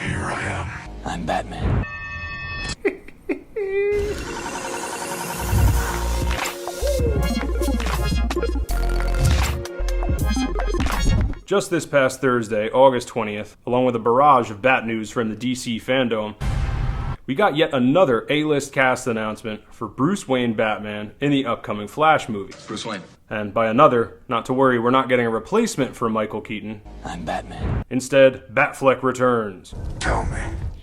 Here I am. I'm Batman. Just this past Thursday, August 20th, along with a barrage of Bat news from the DC fandom, we got yet another A-list cast announcement for Bruce Wayne Batman in the upcoming Flash movie. Bruce Wayne. And by another, not to worry, we're not getting a replacement for Michael Keaton. I'm Batman. Instead, Batfleck returns. Tell me.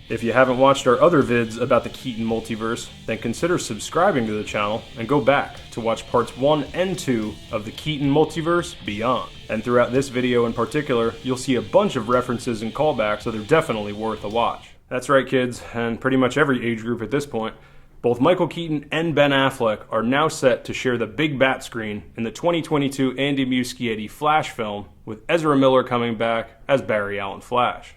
If you haven't watched our other vids about the Keaton multiverse, then consider subscribing to the channel and go back to watch parts 1 and 2 of the Keaton Multiverse Beyond. And throughout this video in particular, you'll see a bunch of references and callbacks, so they're definitely worth a watch. That's right, kids, and pretty much every age group at this point. Both Michael Keaton and Ben Affleck are now set to share the big bat screen in the 2022 Andy Muschietti Flash film, with Ezra Miller coming back as Barry Allen Flash.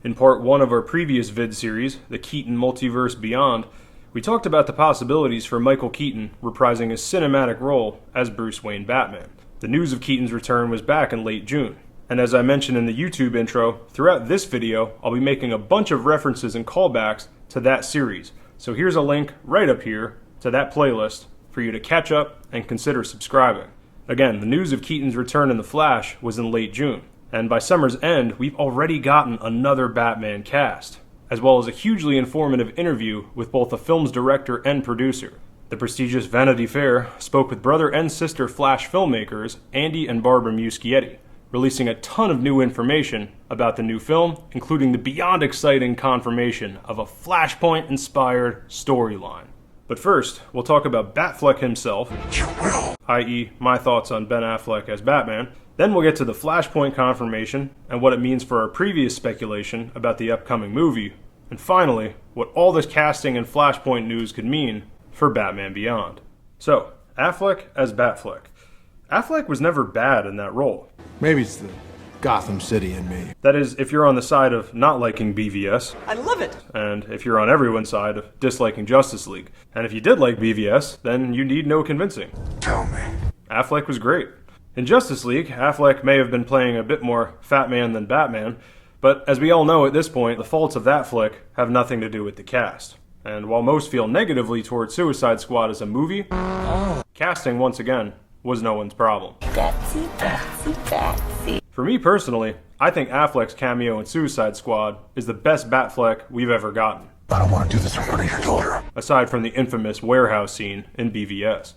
In part 1 of our previous vid series, the Keaton Multiverse Beyond, we talked about the possibilities for Michael Keaton reprising his cinematic role as Bruce Wayne Batman. The news of Keaton's return was back in late June. And as I mentioned in the YouTube intro, throughout this video, I'll be making a bunch of references and callbacks to that series. So here's a link right up here to that playlist for you to catch up and consider subscribing. Again, the news of Keaton's return in The Flash was in late June. And by summer's end, we've already gotten another Batman cast, as well as a hugely informative interview with both the film's director and producer. The prestigious Vanity Fair spoke with brother and sister Flash filmmakers Andy and Barbara Muschietti, releasing a ton of new information about the new film, including the beyond exciting confirmation of a Flashpoint-inspired storyline. But first, we'll talk about Batfleck himself, i.e. my thoughts on Ben Affleck as Batman. Then we'll get to the Flashpoint confirmation and what it means for our previous speculation about the upcoming movie. And finally, what all this casting and Flashpoint news could mean for Batman Beyond. So, Affleck as Batfleck. Affleck was never bad in that role. Maybe it's the Gotham City in me. That is, if you're on the side of not liking BVS. I love it. And if you're on everyone's side of disliking Justice League. And if you did like BVS, then you need no convincing. Tell me. Affleck was great. In Justice League, Affleck may have been playing a bit more Fat Man than Batman, but as we all know at this point, the faults of that flick have nothing to do with the cast. And while most feel negatively toward Suicide Squad as a movie, casting, once again, was no one's problem. Batsy. For me personally, I think Affleck's cameo in Suicide Squad is the best Batfleck we've ever gotten. I don't want to do this in front of your daughter. Aside from the infamous warehouse scene in BVS.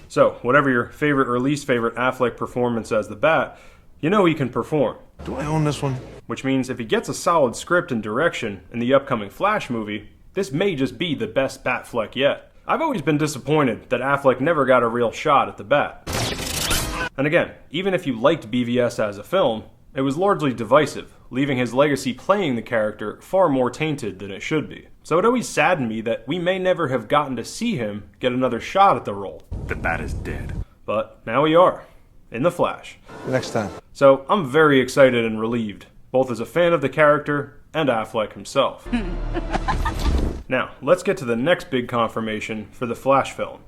So, whatever your favorite or least favorite Affleck performance as the Bat, you know he can perform. Do I own this one? Which means if he gets a solid script and direction in the upcoming Flash movie, this may just be the best Batfleck yet. I've always been disappointed that Affleck never got a real shot at the Bat. And again, even if you liked BVS as a film, it was largely divisive, leaving his legacy playing the character far more tainted than it should be. So it always saddened me that we may never have gotten to see him get another shot at the role. The Bat is dead. But now we are, in The Flash. Next time. So I'm very excited and relieved, both as a fan of the character and Affleck himself. Now, let's get to the next big confirmation for the Flash film,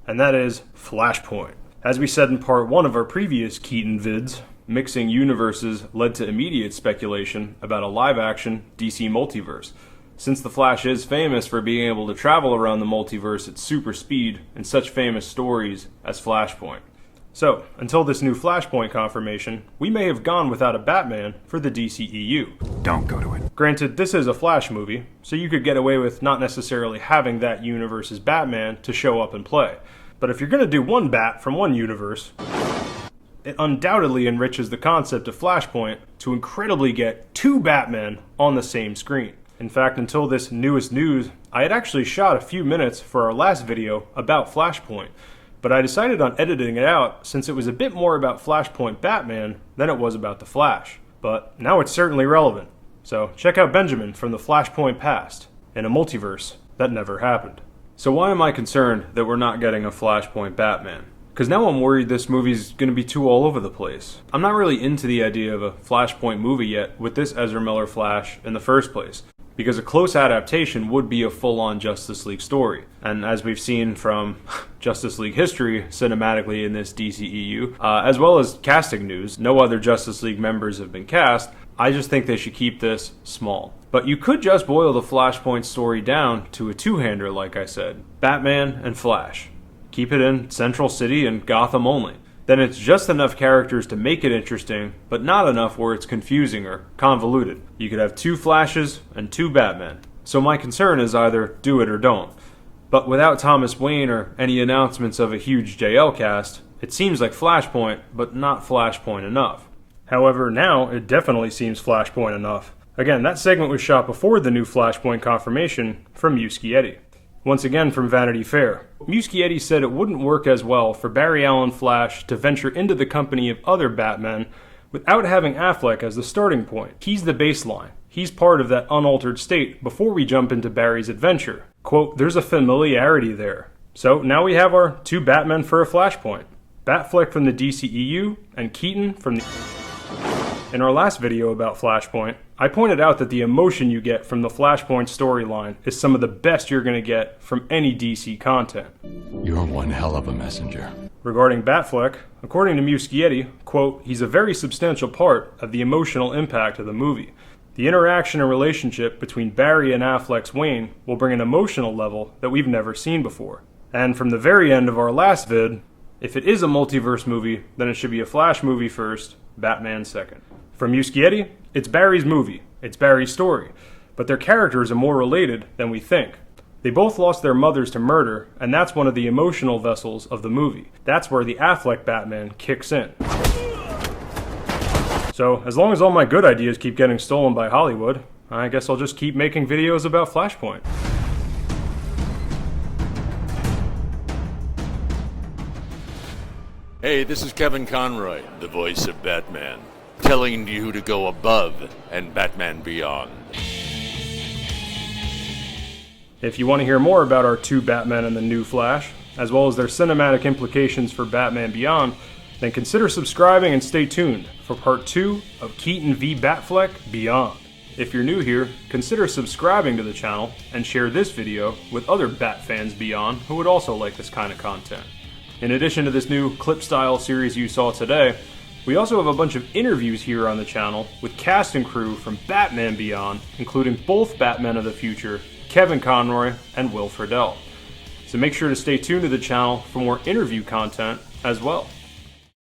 and that is Flashpoint. As we said in part 1 of our previous Keaton vids, mixing universes led to immediate speculation about a live-action DC Multiverse, since the Flash is famous for being able to travel around the multiverse at super speed in such famous stories as Flashpoint. So, until this new Flashpoint confirmation, we may have gone without a Batman for the DCEU. Don't go to it. Granted, this is a Flash movie, so you could get away with not necessarily having that universe's Batman to show up and play. But if you're going to do one Bat from one universe, it undoubtedly enriches the concept of Flashpoint to incredibly get two Batmen on the same screen. In fact, until this newest news, I had actually shot a few minutes for our last video about Flashpoint, but I decided on editing it out since it was a bit more about Flashpoint Batman than it was about the Flash. But now it's certainly relevant. So check out Benjamin from the Flashpoint past, in a multiverse that never happened. So why am I concerned that we're not getting a Flashpoint Batman? Because now I'm worried this movie's going to be too all over the place. I'm not really into the idea of a Flashpoint movie yet with this Ezra Miller Flash in the first place, because a close adaptation would be a full-on Justice League story. And as we've seen from Justice League history cinematically in this DCEU, as well as casting news, no other Justice League members have been cast, I just think they should keep this small. But you could just boil the Flashpoint story down to a two-hander, like I said. Batman and Flash. Keep it in Central City and Gotham only. Then it's just enough characters to make it interesting, but not enough where it's confusing or convoluted. You could have 2 Flashes and 2 Batmen. So my concern is either do it or don't. But without Thomas Wayne or any announcements of a huge JL cast, it seems like Flashpoint, but not Flashpoint enough. However, now it definitely seems Flashpoint enough. Again, that segment was shot before the new Flashpoint confirmation from Muschietti. Once again from Vanity Fair. Muschietti said it wouldn't work as well for Barry Allen Flash to venture into the company of other Batmen without having Affleck as the starting point. He's the baseline. He's part of that unaltered state before we jump into Barry's adventure. Quote, there's a familiarity there. So now we have our 2 Batmen for a Flashpoint. Batfleck from the DCEU and Keaton from the... In our last video about Flashpoint, I pointed out that the emotion you get from the Flashpoint storyline is some of the best you're going to get from any DC content. You're one hell of a messenger. Regarding Batfleck, according to Muschietti, quote, he's a very substantial part of the emotional impact of the movie. The interaction and relationship between Barry and Affleck's Wayne will bring an emotional level that we've never seen before. And from the very end of our last vid, if it is a multiverse movie, then it should be a Flash movie first, Batman second. From Muschietti, it's Barry's movie, it's Barry's story, but their characters are more related than we think. They both lost their mothers to murder, and that's one of the emotional vessels of the movie. That's where the Affleck Batman kicks in. So, as long as all my good ideas keep getting stolen by Hollywood, I guess I'll just keep making videos about Flashpoint. Hey, this is Kevin Conroy, the voice of Batman, telling you to go above and Batman beyond. If you want to hear more about our 2 Batmen and the new Flash, as well as their cinematic implications for Batman Beyond, then consider subscribing and stay tuned for part 2 of Keaton v Batfleck Beyond. If you're new here, consider subscribing to the channel and share this video with other Bat fans beyond who would also like this kind of content. In addition to this new clip-style series you saw today, we also have a bunch of interviews here on the channel with cast and crew from Batman Beyond, including both Batmen of the future, Kevin Conroy and Will Friedle. So make sure to stay tuned to the channel for more interview content as well.